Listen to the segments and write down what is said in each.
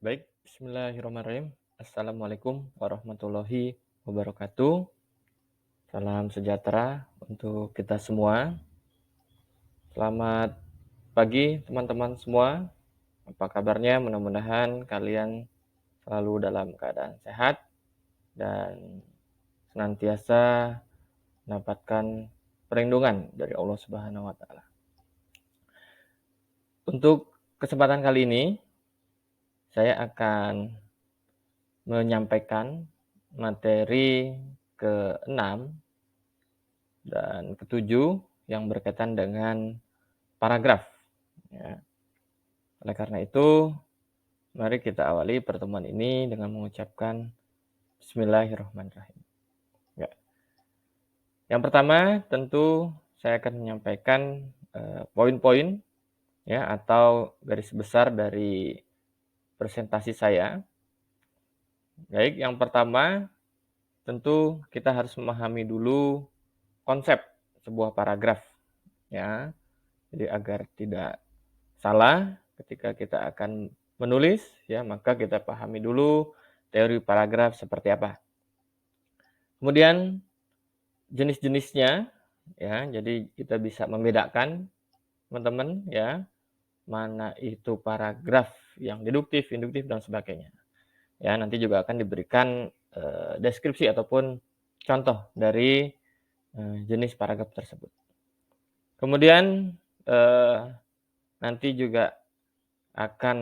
Baik, bismillahirrahmanirrahim. Assalamualaikum warahmatullahi wabarakatuh. Salam sejahtera untuk kita semua. Selamat pagi teman-teman semua. Apa kabarnya? Mudah-mudahan kalian selalu dalam keadaan sehat dan senantiasa mendapatkan perlindungan dari Allah Subhanahu wa taala. Untuk kesempatan kali ini saya akan menyampaikan materi ke-6 dan ke-7 yang berkaitan dengan paragraf. Ya. Oleh karena itu, mari kita awali pertemuan ini dengan mengucapkan Bismillahirrahmanirrahim. Ya. Yang pertama, tentu saya akan menyampaikan poin-poin ya atau garis besar dari presentasi saya. Baik, yang pertama tentu kita harus memahami dulu konsep sebuah paragraf ya. Jadi agar tidak salah ketika kita akan menulis ya, maka kita pahami dulu teori paragraf seperti apa. Kemudian jenis-jenisnya ya, jadi kita bisa membedakan teman-teman ya, mana itu paragraf yang deduktif, induktif dan sebagainya. Ya, nanti juga akan diberikan deskripsi ataupun contoh dari jenis paragraf tersebut. Kemudian nanti juga akan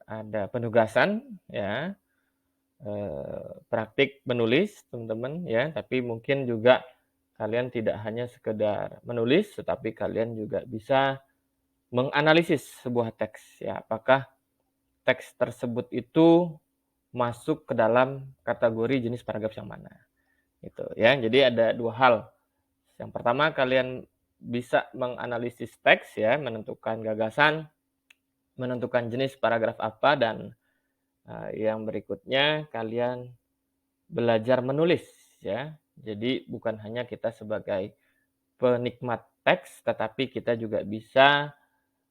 ada penugasan ya, praktik menulis teman-teman ya, tapi mungkin juga kalian tidak hanya sekedar menulis, tetapi kalian juga bisa menganalisis sebuah teks ya, apakah teks tersebut itu masuk ke dalam kategori jenis paragraf yang mana gitu ya. Jadi ada dua hal. Yang pertama kalian bisa menganalisis teks ya, menentukan gagasan, menentukan jenis paragraf apa, dan yang berikutnya kalian belajar menulis ya. Jadi bukan hanya kita sebagai penikmat teks, tetapi kita juga bisa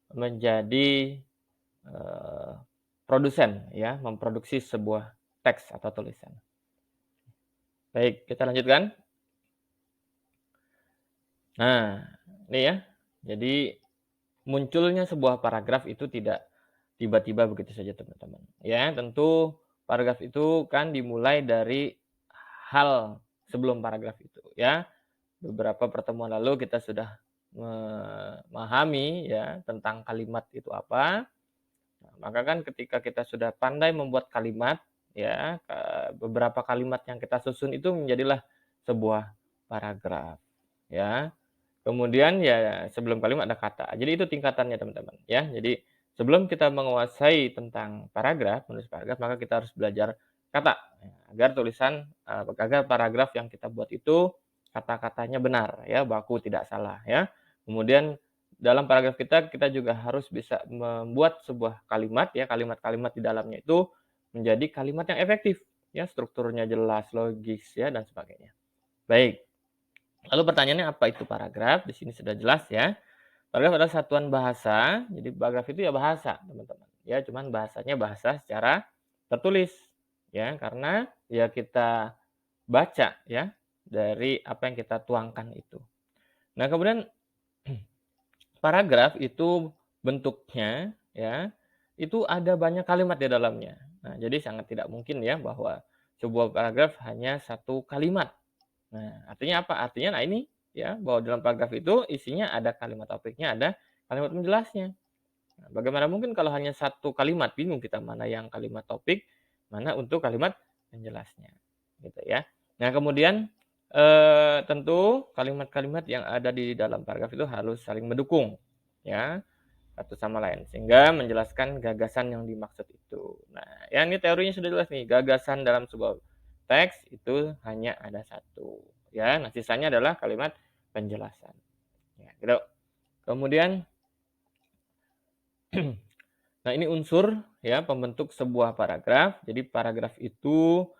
menjadi produsen ya, memproduksi sebuah teks atau tulisan. Baik, kita lanjutkan. Nah, ini ya. Jadi munculnya sebuah paragraf itu tidak tiba-tiba begitu saja teman-teman. Ya, tentu paragraf itu kan dimulai dari hal sebelum paragraf itu ya. Beberapa pertemuan lalu kita sudah memahami ya tentang kalimat itu apa. Nah, maka kan ketika kita sudah pandai membuat kalimat ya, beberapa kalimat yang kita susun itu menjadilah sebuah paragraf ya. Kemudian ya sebelum kalimat ada kata. Jadi itu tingkatannya teman-teman ya. Jadi sebelum kita menguasai tentang paragraf, menulis paragraf, maka kita harus belajar kata ya, agar tulisan agar paragraf yang kita buat itu kata-katanya benar ya, baku tidak salah ya. Kemudian dalam paragraf kita juga harus bisa membuat sebuah kalimat ya, kalimat-kalimat di dalamnya itu menjadi kalimat yang efektif ya, strukturnya jelas, logis ya dan sebagainya. Baik. Lalu pertanyaannya apa itu paragraf? Di sini sudah jelas ya. Paragraf adalah satuan bahasa. Jadi paragraf itu ya bahasa, teman-teman. Ya, cuman bahasanya bahasa secara tertulis. Ya, karena ya kita baca ya dari apa yang kita tuangkan itu. Nah, kemudian paragraf itu bentuknya ya, itu ada banyak kalimat di dalamnya. Nah, jadi sangat tidak mungkin ya bahwa sebuah paragraf hanya satu kalimat. Nah, artinya apa? Artinya nah ini ya, bahwa dalam paragraf itu isinya ada kalimat topiknya, ada kalimat penjelasnya. Nah, bagaimana mungkin kalau hanya satu kalimat, bingung kita mana yang kalimat topik, mana untuk kalimat penjelasnya, gitu ya. Nah, kemudian tentu kalimat-kalimat yang ada di dalam paragraf itu harus saling mendukung, ya, satu sama lain, sehingga menjelaskan gagasan yang dimaksud itu. Nah, ya ini teorinya sudah jelas nih, gagasan dalam sebuah teks itu hanya ada satu, ya. Nah, sisanya adalah kalimat penjelasan. Ya, gitu. Kemudian nah, ini unsur ya pembentuk sebuah paragraf. Jadi paragraf itu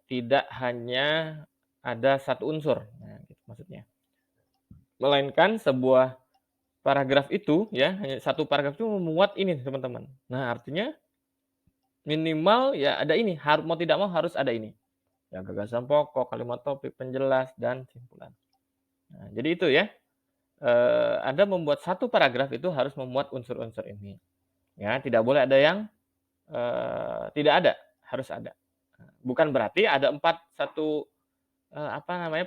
tidak hanya ada satu unsur. Nah, gitu maksudnya. Melainkan sebuah paragraf itu ya, hanya satu paragraf itu memuat ini teman-teman. Nah, artinya minimal ya ada ini, mau tidak mau harus ada ini. Ya gagasan pokok, kalimat topik, penjelas, dan simpulan. Nah, jadi itu ya, Anda membuat satu paragraf itu harus memuat unsur-unsur ini. Ya, tidak boleh ada yang tidak ada, harus ada. Bukan berarti ada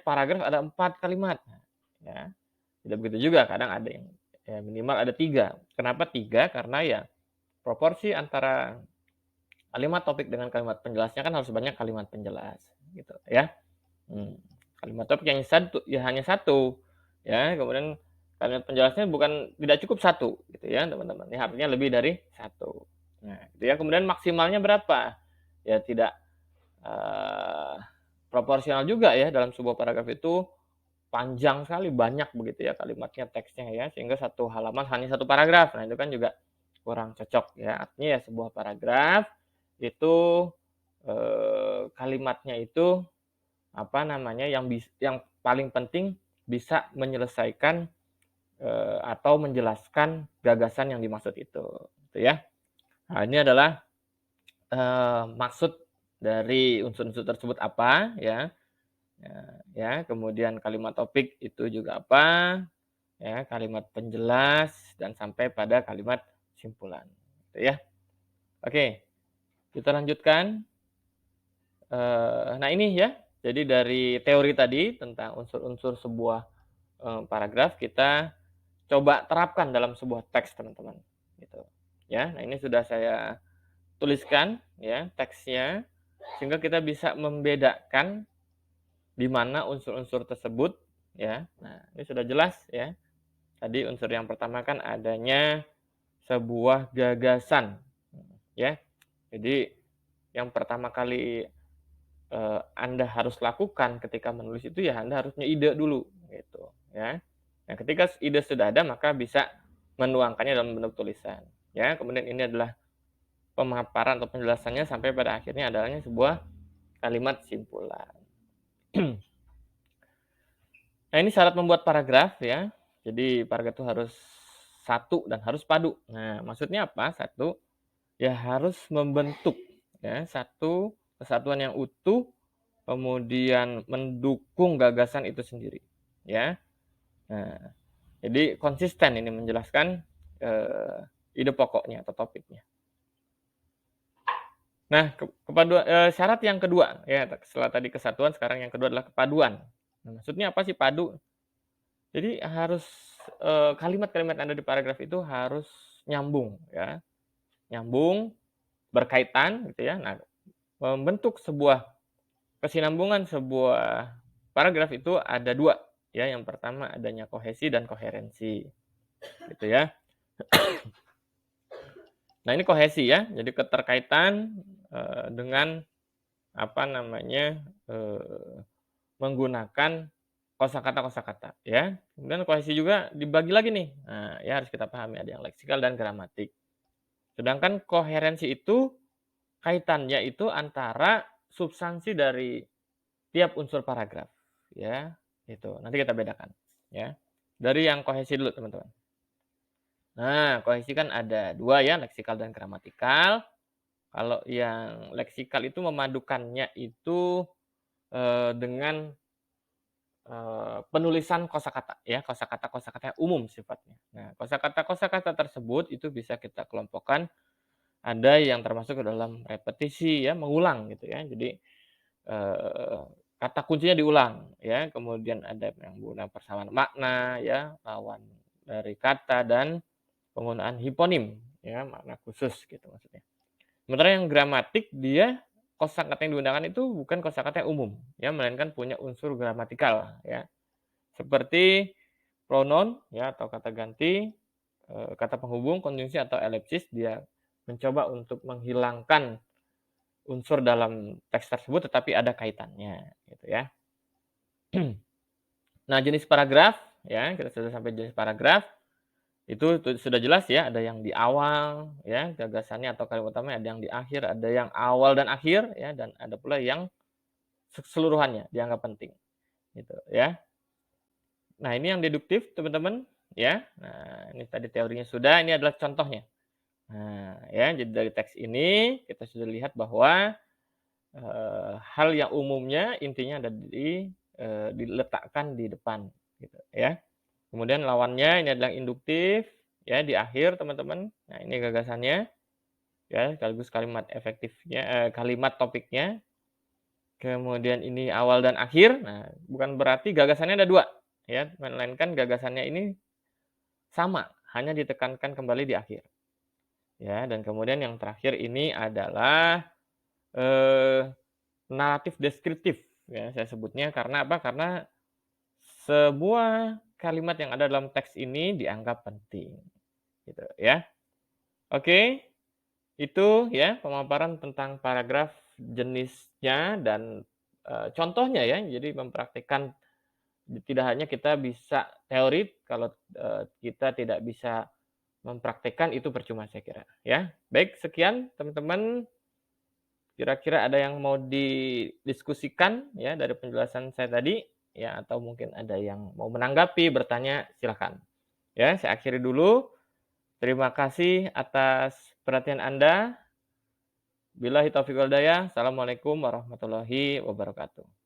paragraf ada 4 kalimat. Ya, tidak begitu juga, kadang ada yang ya minimal ada 3. Kenapa 3? Karena ya proporsi antara kalimat topik dengan kalimat penjelasnya kan harus banyak kalimat penjelas, gitu ya. Kalimat topik yang hanya satu, ya. Kemudian kalimat penjelasnya tidak cukup satu, gitu ya, teman-teman. Ya, artinya lebih dari satu. Nah, gitu ya. Kemudian maksimalnya berapa? Ya tidak proporsional juga ya, dalam sebuah paragraf itu panjang sekali, banyak begitu ya kalimatnya, teksnya ya, sehingga satu halaman hanya satu paragraf. Nah, itu kan juga kurang cocok ya. Artinya ya sebuah paragraf itu kalimatnya itu yang paling penting bisa menyelesaikan atau menjelaskan gagasan yang dimaksud itu, gitu ya. Nah, ini adalah maksud dari unsur-unsur tersebut apa ya. Ya, kemudian kalimat topik itu juga apa, ya, kalimat penjelas dan sampai pada kalimat simpulan, gitu ya. Oke, kita lanjutkan. Nah ini ya, jadi dari teori tadi tentang unsur-unsur sebuah paragraf kita coba terapkan dalam sebuah teks, teman-teman. Gitu. Ya, nah ini sudah saya tuliskan ya teksnya sehingga kita bisa membedakan di mana unsur-unsur tersebut ya. Nah, ini sudah jelas ya. Tadi unsur yang pertama kan adanya sebuah gagasan ya. Jadi yang pertama kali Anda harus lakukan ketika menulis itu ya Anda harus punya ide dulu gitu ya. Nah, ketika ide sudah ada maka bisa menuangkannya dalam bentuk tulisan ya. Kemudian ini adalah pemaparan atau penjelasannya sampai pada akhirnya adanya sebuah kalimat simpulan. Nah, ini syarat membuat paragraf ya. Jadi paragraf itu harus satu dan harus padu. Nah, maksudnya apa? Satu, ya harus membentuk ya satu kesatuan yang utuh, kemudian mendukung gagasan itu sendiri ya. Nah, jadi konsisten ini menjelaskan ide pokoknya atau topiknya. Nah, syarat yang kedua ya, setelah tadi kesatuan sekarang yang kedua adalah kepaduan. Nah, maksudnya apa sih padu? Jadi harus kalimat-kalimat yang ada di paragraf itu harus nyambung ya. Nyambung, berkaitan gitu ya. Nah, membentuk sebuah kesinambungan sebuah paragraf itu ada 2 ya. Yang pertama adanya kohesi dan koherensi. Gitu ya. Nah, ini kohesi ya. Jadi keterkaitan dengan menggunakan kosakata ya. Kemudian kohesi juga dibagi lagi nih. Nah, ya harus kita pahami ada yang leksikal dan gramatik. Sedangkan koherensi itu kaitannya itu antara substansi dari tiap unsur paragraf ya. Itu. Nanti kita bedakan ya. Dari yang kohesi dulu, teman-teman. Nah, kohesi kan ada 2 ya, leksikal dan gramatikal. Kalau yang leksikal itu memadukannya itu dengan penulisan kosakata ya, kosakata yang umum sifatnya. Nah, kosakata tersebut itu bisa kita kelompokkan ada yang termasuk ke dalam repetisi ya, mengulang gitu ya. Jadi kata kuncinya diulang ya, kemudian ada yang menggunakan persamaan makna ya, lawan dari kata dan penggunaan hiponim ya, makna khusus gitu maksudnya. Sementara yang gramatik dia kosakata yang digunakan itu bukan kosakata yang umum ya, melainkan punya unsur gramatikal ya. Seperti pronoun ya atau kata ganti, kata penghubung, konjungsi atau elipsis dia mencoba untuk menghilangkan unsur dalam teks tersebut tetapi ada kaitannya gitu ya. Nah, jenis paragraf ya, kita sudah sampai jenis paragraf. Itu sudah jelas ya, ada yang di awal ya, gagasannya atau kalimat utama, ada yang di akhir, ada yang awal dan akhir ya, dan ada pula yang keseluruhannya dianggap penting gitu ya. Nah, ini yang deduktif teman-teman ya. Nah, ini tadi teorinya sudah, ini adalah contohnya. Nah, ya, jadi dari teks ini kita sudah lihat bahwa, hal yang umumnya intinya ada diletakkan di depan, gitu ya. Kemudian lawannya ini adalah induktif, ya, di akhir teman-teman. Nah, ini gagasannya, ya, sekaligus kalimat efektifnya kalimat topiknya. Kemudian ini awal dan akhir. Nah, bukan berarti gagasannya ada 2, ya, melainkan gagasannya ini sama, hanya ditekankan kembali di akhir. Ya, dan kemudian yang terakhir ini adalah, eee, naratif deskriptif, ya, saya sebutnya karena apa? Karena sebuah kalimat yang ada dalam teks ini dianggap penting, gitu ya. Oke, itu ya pemaparan tentang paragraf, jenisnya dan, contohnya ya. Jadi mempraktikkan tidak hanya kita bisa teori, kalau, kita tidak bisa mempraktikkan itu percuma saya kira, ya. Baik, sekian teman-teman, kira-kira ada yang mau didiskusikan ya dari penjelasan saya tadi, ya, atau mungkin ada yang mau menanggapi, bertanya, silakan. Ya, saya akhiri dulu. Terima kasih atas perhatian Anda. Billahi taufiq wal hidayah. Assalamualaikum warahmatullahi wabarakatuh.